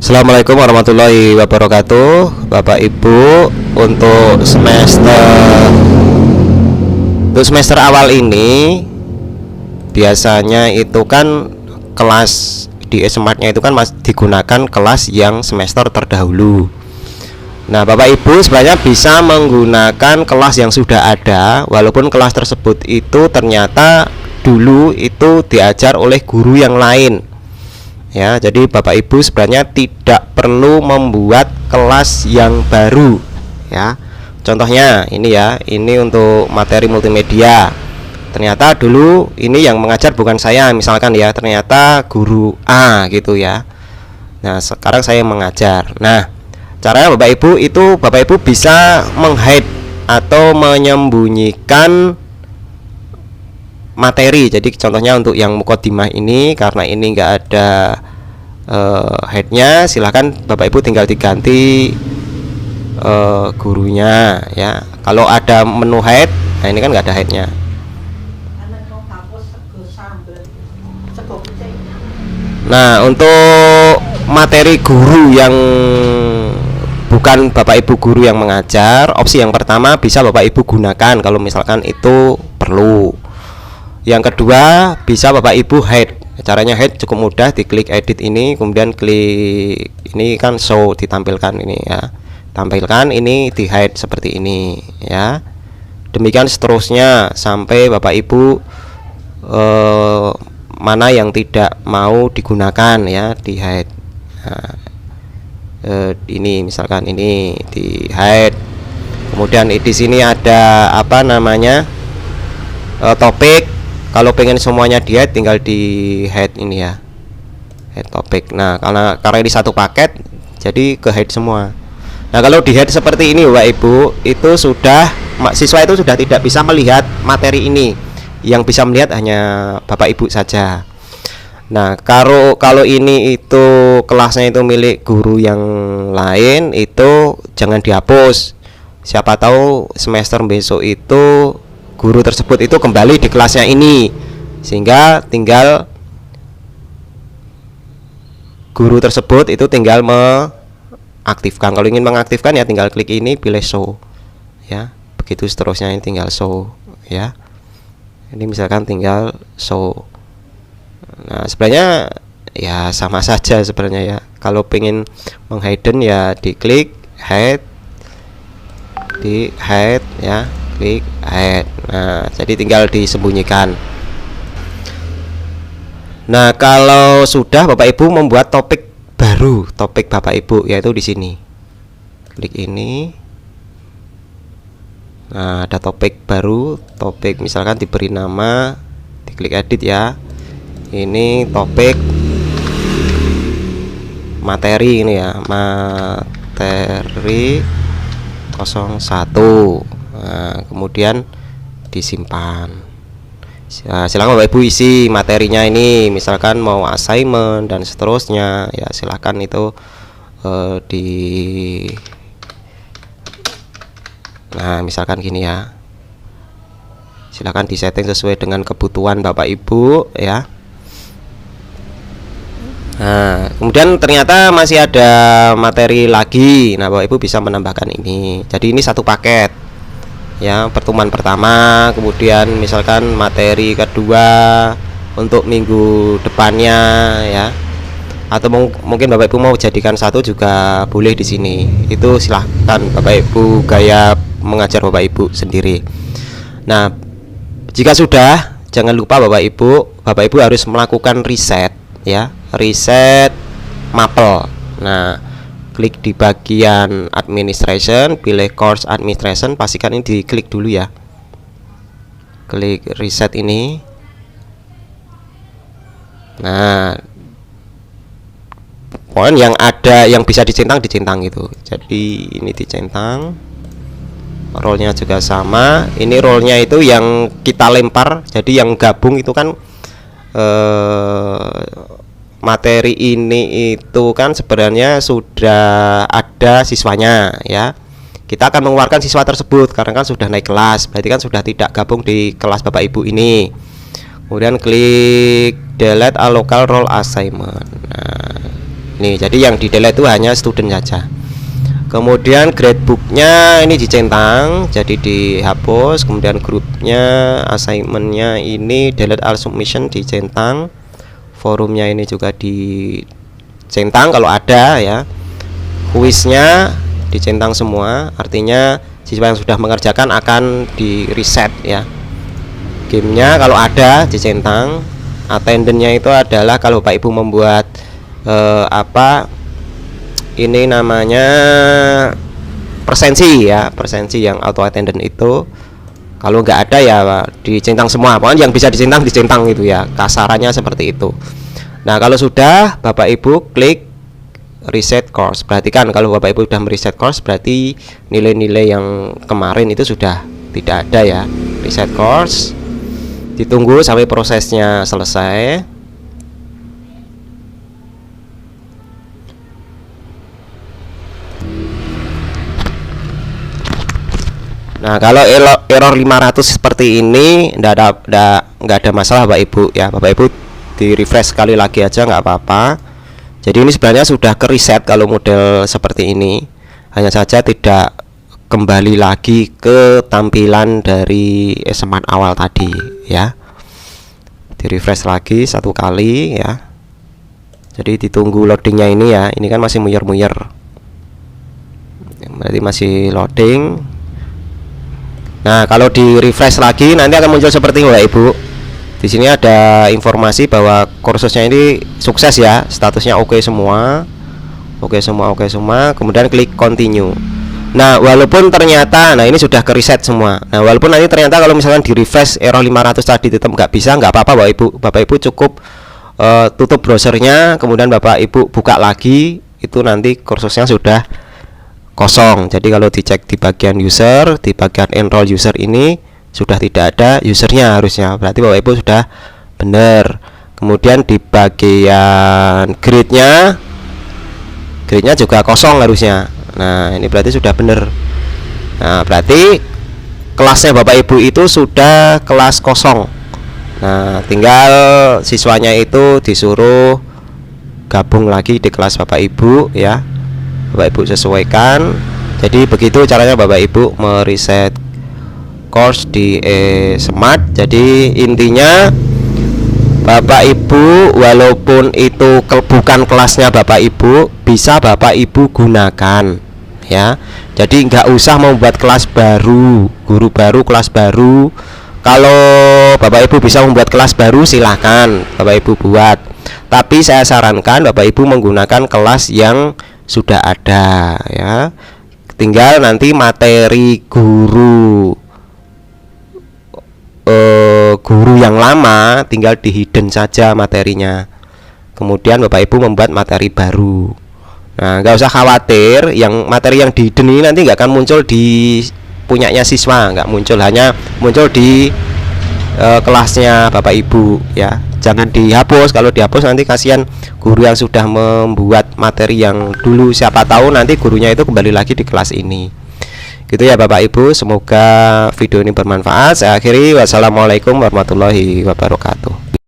Assalamualaikum warahmatullahi wabarakatuh, Bapak Ibu. Untuk semester awal ini biasanya itu kan kelas di Smartnya itu kan digunakan kelas yang semester terdahulu. Nah, Bapak Ibu sebenarnya bisa menggunakan kelas yang sudah ada, walaupun kelas tersebut itu ternyata dulu itu diajar oleh guru yang lain. Ya, jadi Bapak Ibu sebenarnya tidak perlu membuat kelas yang baru ya. Contohnya ini ya, ini untuk materi multimedia. Ternyata dulu ini yang mengajar bukan saya, misalkan ya, ternyata guru A gitu ya. Nah, sekarang saya mengajar. Nah, caranya Bapak Ibu bisa menghide atau menyembunyikan materi. Jadi contohnya untuk yang mukodimah ini, karena ini enggak ada headnya, silahkan Bapak Ibu tinggal diganti gurunya ya. Kalau ada menu head, nah ini kan enggak ada headnya. Nah, untuk materi guru yang bukan Bapak Ibu guru yang mengajar, opsi yang pertama bisa Bapak Ibu gunakan kalau misalkan itu perlu. Yang kedua, bisa Bapak Ibu hide. Caranya hide cukup mudah, diklik edit ini, kemudian klik ini kan show, ditampilkan ini ya. Tampilkan ini, di hide seperti ini ya. Demikian seterusnya sampai Bapak Ibu mana yang tidak mau digunakan ya, di hide. Nah, ini misalkan ini di hide. Kemudian di sini ada apa namanya? Topik. Kalau pengen semuanya di hide, tinggal di hide ini ya, hide topik. Nah, karena ini satu paket, jadi ke hide semua. Nah, kalau di hide seperti ini Bapak Ibu, itu sudah siswa itu sudah tidak bisa melihat materi ini. Yang bisa melihat hanya Bapak Ibu saja. Nah, kalau ini itu kelasnya itu milik guru yang lain, itu jangan dihapus. Siapa tahu semester besok itu guru tersebut itu kembali di kelasnya ini, sehingga tinggal guru tersebut itu tinggal mengaktifkan. Kalau ingin mengaktifkan ya tinggal klik ini, pilih show ya. Begitu seterusnya, ini tinggal show ya. Ini misalkan tinggal show. Nah, sebenarnya ya sama saja sebenarnya ya. Kalau pengen menghidden ya diklik hide, di hide ya, klik hide. Nah, jadi tinggal disembunyikan. Nah, kalau sudah Bapak Ibu membuat topik baru, topik Bapak Ibu yaitu di sini. Klik ini. Nah, ada topik baru, topik misalkan diberi nama, diklik edit ya. Ini topik materi ini ya, materi 01. Nah, kemudian disimpan. Silakan Bapak Ibu isi materinya ini, misalkan mau assignment dan seterusnya ya, silakan itu nah misalkan gini ya, silakan disetting sesuai dengan kebutuhan Bapak Ibu ya. Nah, kemudian ternyata masih ada materi lagi. Nah, Bapak Ibu bisa menambahkan ini. Jadi ini satu paket ya, pertemuan pertama, kemudian misalkan materi kedua untuk minggu depannya ya. Atau mungkin Bapak Ibu mau jadikan satu juga boleh di sini. Itu silahkan Bapak Ibu, gaya mengajar Bapak Ibu sendiri. Nah, jika sudah, jangan lupa Bapak Ibu harus melakukan reset ya, reset mapel. Nah, klik di bagian administration, pilih course administration, pastikan ini diklik dulu ya. Klik reset ini. Nah, poin yang ada yang bisa dicentang gitu. Jadi ini dicentang. Role-nya juga sama. Ini role-nya itu yang kita lempar. Jadi yang gabung itu kan materi ini itu kan sebenarnya sudah ada siswanya ya. Kita akan mengeluarkan siswa tersebut karena kan sudah naik kelas, berarti kan sudah tidak gabung di kelas Bapak Ibu ini. Kemudian klik delete a local role assignment. Nah, Ini jadi yang di delete itu hanya student saja. Kemudian gradebooknya ini dicentang, jadi dihapus. Kemudian grupnya, assignmentnya ini delete all submission dicentang. Forumnya ini juga dicentang kalau ada ya. Kuisnya dicentang semua, artinya siswa yang sudah mengerjakan akan di reset ya. Gamenya kalau ada dicentang. Attendance-nya itu adalah kalau Bapak Ibu membuat ini namanya presensi ya, presensi yang auto attendance itu kalau nggak ada ya dicentang semua, pokoknya yang bisa dicentang gitu ya, kasarannya seperti itu. Nah kalau sudah Bapak Ibu klik reset course. Perhatikan kalau Bapak Ibu sudah mereset course berarti nilai-nilai yang kemarin itu sudah tidak ada ya. Reset course, ditunggu sampai prosesnya selesai. Nah kalau error 500 seperti ini nggak ada masalah Bapak Ibu ya. Bapak Ibu di refresh sekali lagi aja nggak apa-apa. Jadi ini sebenarnya sudah ke reset kalau model seperti ini, hanya saja tidak kembali lagi ke tampilan dari Smart awal tadi ya. Di refresh lagi satu kali ya. Jadi ditunggu loadingnya ini ya. Ini kan masih muyer-muyer, berarti masih loading. Nah, kalau di refresh lagi nanti akan muncul seperti ini Bapak Ibu. Di sini ada informasi bahwa kursusnya ini sukses ya, statusnya oke semua. Oke semua. Kemudian klik continue. Nah, walaupun ternyata ini sudah ke reset semua. Nah, walaupun nanti ternyata kalau misalkan di refresh error 500 tadi tetap nggak bisa, nggak apa-apa Bapak Ibu. Bapak Ibu cukup tutup browsernya, kemudian Bapak Ibu buka lagi, itu nanti kursusnya sudah kosong. Jadi kalau dicek di bagian user, di bagian enroll user ini sudah tidak ada usernya harusnya, berarti Bapak Ibu sudah benar. Kemudian di bagian grade-nya juga kosong harusnya. Nah ini berarti sudah benar. Nah berarti kelasnya Bapak Ibu itu sudah kelas kosong. Nah tinggal siswanya itu disuruh gabung lagi di kelas Bapak Ibu ya. Bapak Ibu sesuaikan. Jadi begitu caranya Bapak Ibu mereset course di Smart. Jadi intinya Bapak Ibu walaupun itu bukan kelasnya Bapak Ibu, bisa Bapak Ibu gunakan ya. Jadi nggak usah membuat kelas baru, guru baru, kelas baru. Kalau Bapak Ibu bisa membuat kelas baru silahkan Bapak Ibu buat. Tapi saya sarankan Bapak Ibu menggunakan kelas yang sudah ada ya. Tinggal nanti materi guru yang lama tinggal di hidden saja materinya. Kemudian Bapak Ibu membuat materi baru. Nah nggak usah khawatir, yang materi yang di hidden ini nanti nggak akan muncul di punyanya siswa, nggak muncul, hanya muncul di kelasnya Bapak Ibu ya. Jangan dihapus, kalau dihapus nanti kasihan guru yang sudah membuat materi yang dulu, siapa tahu nanti gurunya itu kembali lagi di kelas ini. Gitu ya Bapak Ibu, semoga video ini bermanfaat. Saya akhiri, wassalamualaikum warahmatullahi wabarakatuh.